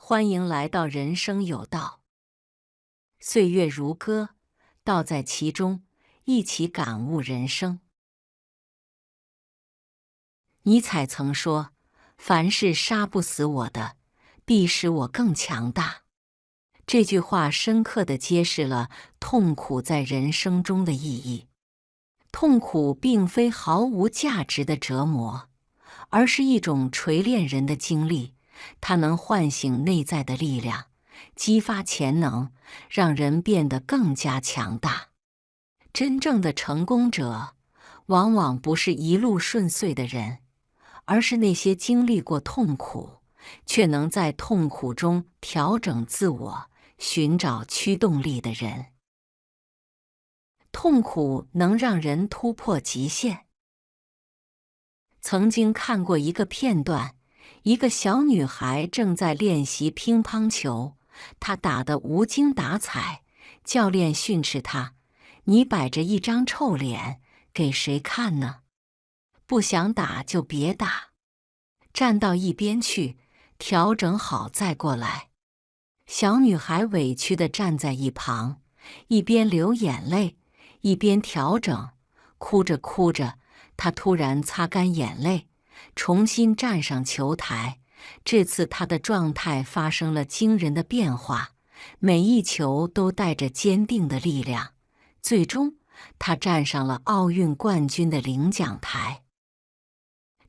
欢迎来到人生有道，岁月如歌，道在其中，一起感悟人生。尼采曾说：“凡是杀不死我的，必使我更强大。”这句话深刻地揭示了痛苦在人生中的意义。痛苦并非毫无价值的折磨，而是一种锤炼人的经历，它能唤醒内在的力量，激发潜能，让人变得更加强大。真正的成功者，往往不是一路顺遂的人，而是那些经历过痛苦，却能在痛苦中调整自我，寻找驱动力的人。痛苦能让人突破极限。曾经看过一个片段，一个小女孩正在练习乒乓球，她打得无精打采，教练训斥她：“你摆着一张臭脸，给谁看呢？不想打就别打，站到一边去，调整好再过来。”小女孩委屈地站在一旁，一边流眼泪，一边调整，哭着哭着，她突然擦干眼泪，重新站上球台。这次她的状态发生了惊人的变化，每一球都带着坚定的力量。最终，她站上了奥运冠军的领奖台。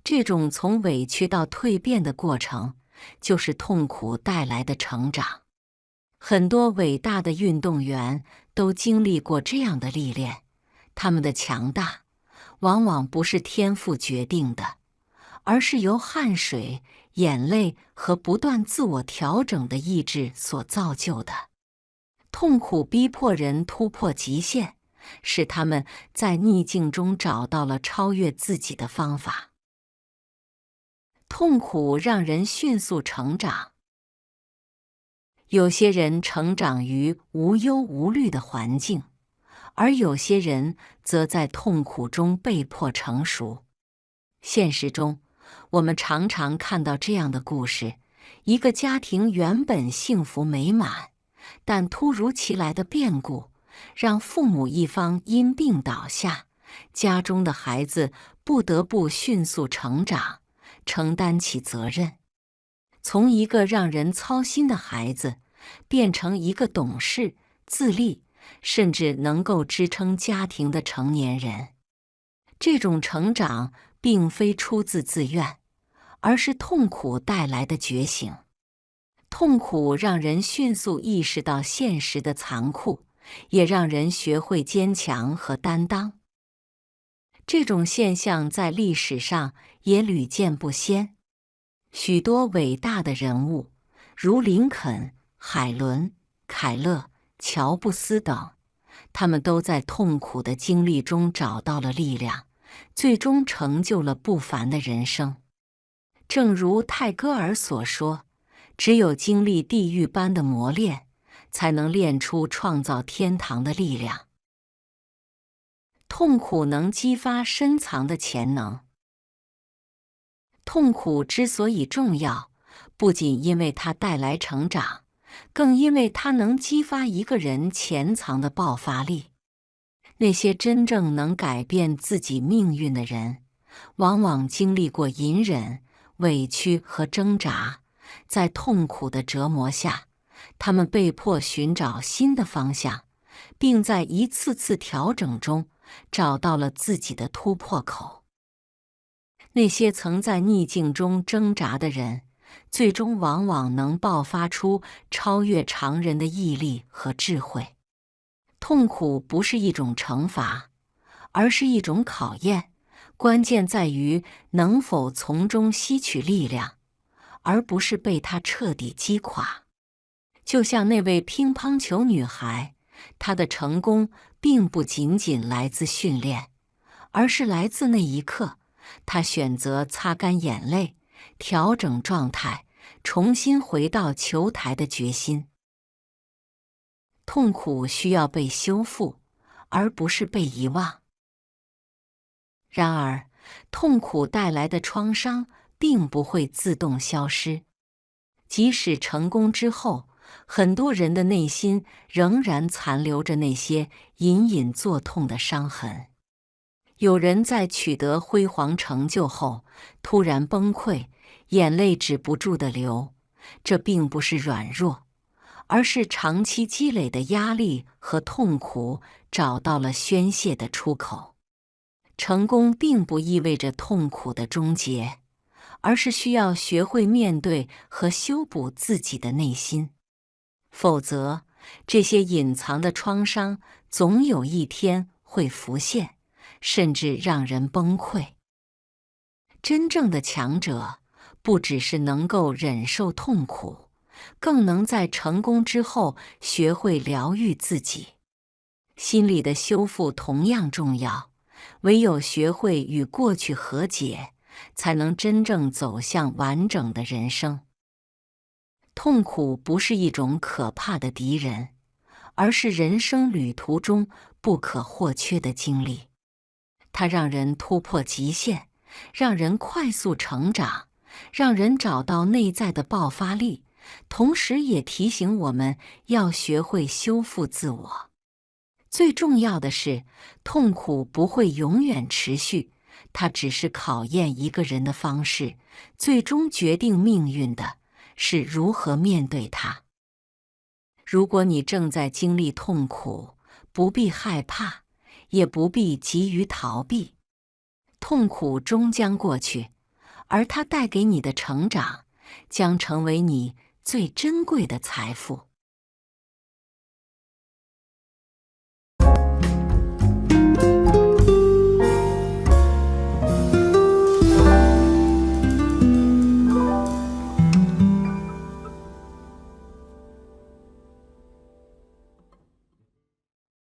这种从委屈到蜕变的过程，就是痛苦带来的成长。很多伟大的运动员都经历过这样的历练，他们的强大往往不是天赋决定的，而是由汗水、眼泪和不断自我调整的意志所造就的。痛苦逼迫人突破极限，使他们在逆境中找到了超越自己的方法。痛苦让人迅速成长。有些人成长于无忧无虑的环境，而有些人则在痛苦中被迫成熟。现实中，我们常常看到这样的故事：一个家庭原本幸福美满，但突如其来的变故让父母一方因病倒下，家中的孩子不得不迅速成长，承担起责任。从一个让人操心的孩子，变成一个懂事、自立，甚至能够支撑家庭的成年人。这种成长并非出自自愿，而是痛苦带来的觉醒。痛苦让人迅速意识到现实的残酷，也让人学会坚强和担当。这种现象在历史上也屡见不鲜。许多伟大的人物，如林肯、海伦、凯勒、乔布斯等，他们都在痛苦的经历中找到了力量，最终成就了不凡的人生。正如泰戈尔所说：“只有经历地狱般的磨练，才能练出创造天堂的力量。”痛苦能激发深藏的潜能。痛苦之所以重要，不仅因为它带来成长，更因为它能激发一个人潜藏的爆发力。那些真正能改变自己命运的人，往往经历过隐忍、委屈和挣扎，在痛苦的折磨下，他们被迫寻找新的方向，并在一次次调整中找到了自己的突破口。那些曾在逆境中挣扎的人，最终往往能爆发出超越常人的毅力和智慧。痛苦不是一种惩罚，而是一种考验，关键在于能否从中吸取力量，而不是被它彻底击垮。就像那位乒乓球女孩，她的成功并不仅仅来自训练，而是来自那一刻，她选择擦干眼泪，调整状态，重新回到球台的决心。痛苦需要被修复，而不是被遗忘。然而，痛苦带来的创伤并不会自动消失。即使成功之后，很多人的内心仍然残留着那些隐隐作痛的伤痕。有人在取得辉煌成就后突然崩溃，眼泪止不住地流，这并不是软弱，而是长期积累的压力和痛苦找到了宣泄的出口。成功并不意味着痛苦的终结，而是需要学会面对和修补自己的内心。否则，这些隐藏的创伤总有一天会浮现，甚至让人崩溃。真正的强者，不只是能够忍受痛苦，更能在成功之后学会疗愈自己。心理的修复同样重要，唯有学会与过去和解，才能真正走向完整的人生。痛苦不是一种可怕的敌人，而是人生旅途中不可或缺的经历。它让人突破极限，让人快速成长，让人找到内在的爆发力，同时也提醒我们要学会修复自我。最重要的是，痛苦不会永远持续，它只是考验一个人的方式，最终决定命运的是如何面对它。如果你正在经历痛苦，不必害怕，也不必急于逃避。痛苦终将过去，而它带给你的成长，将成为你最珍贵的财富。